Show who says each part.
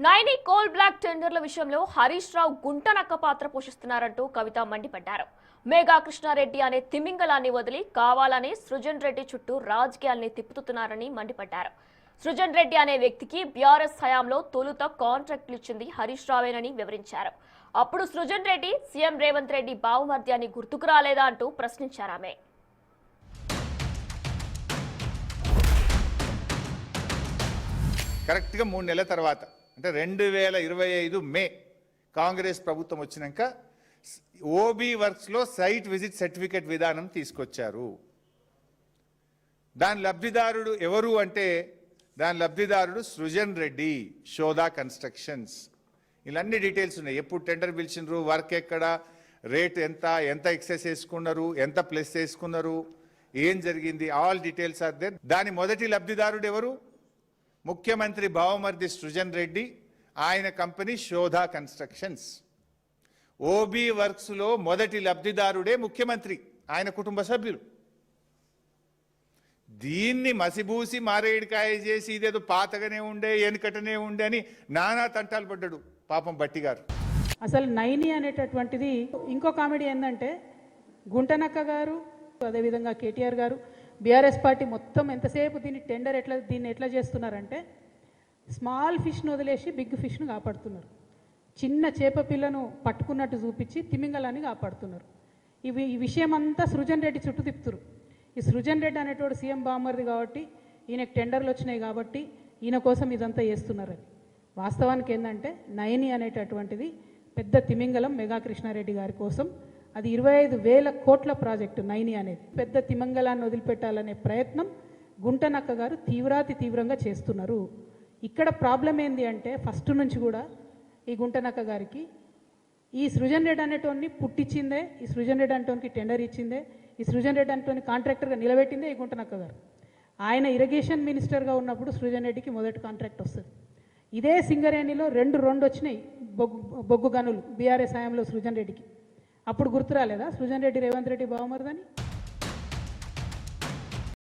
Speaker 1: Naini coal block టెండర్ల విషయంలో హరీష్ రావు గుంటనక్క పాత్ర పోషిస్తున్నారంటూ కవిత మండిపడ్డారు. మేఘా కృష్ణారెడ్డి అనే తిమింగలాన్ని వదిలి కావాలని సృజన్ రెడ్డి చుట్టూ రాజకీయాల్ని తిప్పుతున్నారని మండిపడ్డారు. సృజన్ రెడ్డి అనే వ్యక్తికి బీఆర్ఎస్ హయాంలో తొలుత కాంట్రాక్టులు ఇచ్చింది హరీష్ రావేనని వివరించారు. అప్పుడు సృజన్ రెడ్డి సీఎం రేవంత్ రెడ్డి బావుమర్ద్యాన్ని గుర్తుకు రాలేదా అంటూ ప్రశ్నించారామె.
Speaker 2: కరెక్ట్గా 3 నెలల తర్వాత అంటే 2025 మే కాంగ్రెస్ ప్రభుత్వం వచ్చినాక ఓబీ వర్క్స్లో సైట్ విజిట్ సర్టిఫికేట్ విధానం తీసుకొచ్చారు. దాని లబ్ధిదారుడు ఎవరు అంటే దాని లబ్ధిదారుడు సృజన్ రెడ్డి, శోధా కన్స్ట్రక్షన్స్. ఇలాన్ని డీటెయిల్స్ ఉన్నాయి. ఎప్పుడు టెండర్ పిలిచినారు, వర్క్ ఎక్కడ, రేట్ ఎంత, ఎంత ఎక్సెస్ వేసుకున్నారు, ఎంత ప్లస్ వేసుకున్నారు, ఏం జరిగింది, ఆల్ డీటెయిల్స్ ఆర్ దేర్. దాని మొదటి లబ్ధిదారుడు ఎవరు? ముఖ్యమంత్రి బావమర్ది సృజన్ రెడ్డి, ఆయన కంపెనీ శోధా కన్స్ట్రక్షన్స్. ఓబీ వర్క్స్లో మొదటి లబ్ధిదారుడే ముఖ్యమంత్రి, ఆయన కుటుంబ సభ్యులు. దీన్ని మసిబూసి మారేడికాయ చేసి ఇదేదో పాతగానే ఉండే, వెనుకటనే ఉండే అని నానా తంటాలు పడ్డాడు పాపం బట్టి గారు.
Speaker 3: అసలు నైని అనేటటువంటిది ఇంకో కామెడీ ఏంటంటే గుంటనక్క గారు, అదేవిధంగా కేటీఆర్ గారు, బీఆర్ఎస్ పార్టీ మొత్తం ఎంతసేపు దీన్ని ఎట్లా చేస్తున్నారంటే స్మాల్ ఫిష్ను వదిలేసి బిగ్ ఫిష్ను కాపాడుతున్నారు. చిన్న చేప పిల్లను పట్టుకున్నట్టు చూపించి తిమింగలాన్ని కాపాడుతున్నారు. ఈ విషయం అంతా సృజన్ రెడ్డి చుట్టూ తిప్పుతురు. ఈ సృజన్ రెడ్డి అనేటోడు సీఎం బామ్మర్ది కాబట్టి, ఈయనకు టెండర్లు వచ్చినాయి కాబట్టి ఈయన కోసం ఇదంతా చేస్తున్నారని. వాస్తవానికి ఏంటంటే నయని అనేటటువంటిది పెద్ద తిమింగలం మెగా కృష్ణారెడ్డి గారి కోసం. అది 25,000 కోట్ల ప్రాజెక్టు నైని అనేది. పెద్ద తిమంగళాన్ని వదిలిపెట్టాలనే ప్రయత్నం గుంటనక్క గారు తీవ్రంగా చేస్తున్నారు. ఇక్కడ ప్రాబ్లం ఏంది అంటే ఫస్ట్ నుంచి కూడా ఈ గుంటనక్క గారికి ఈ సృజన్ రెడ్డి అనేటోని పుట్టించిందే, ఈ సృజన్ రెడ్డి అనేటోనికి టెండర్ ఇచ్చిందే, ఈ సృజన్ రెడ్డి అనేటోని కాంట్రాక్టర్గా నిలబెట్టిందే ఈ గుంటనక్క గారు. ఆయన ఇరిగేషన్ మినిస్టర్గా ఉన్నప్పుడు సృజన్ రెడ్డికి మొదటి కాంట్రాక్ట్ వస్తుంది. ఇదే సింగరేణిలో రెండు వచ్చినాయి బొగ్గు గనులు బీఆర్ఎస్ హయాంలో సృజన్ రెడ్డికి. అప్పుడు గుర్తు రాలేదా సృజన్ రెడ్డి రేవంత్ రెడ్డి బావమర్దని?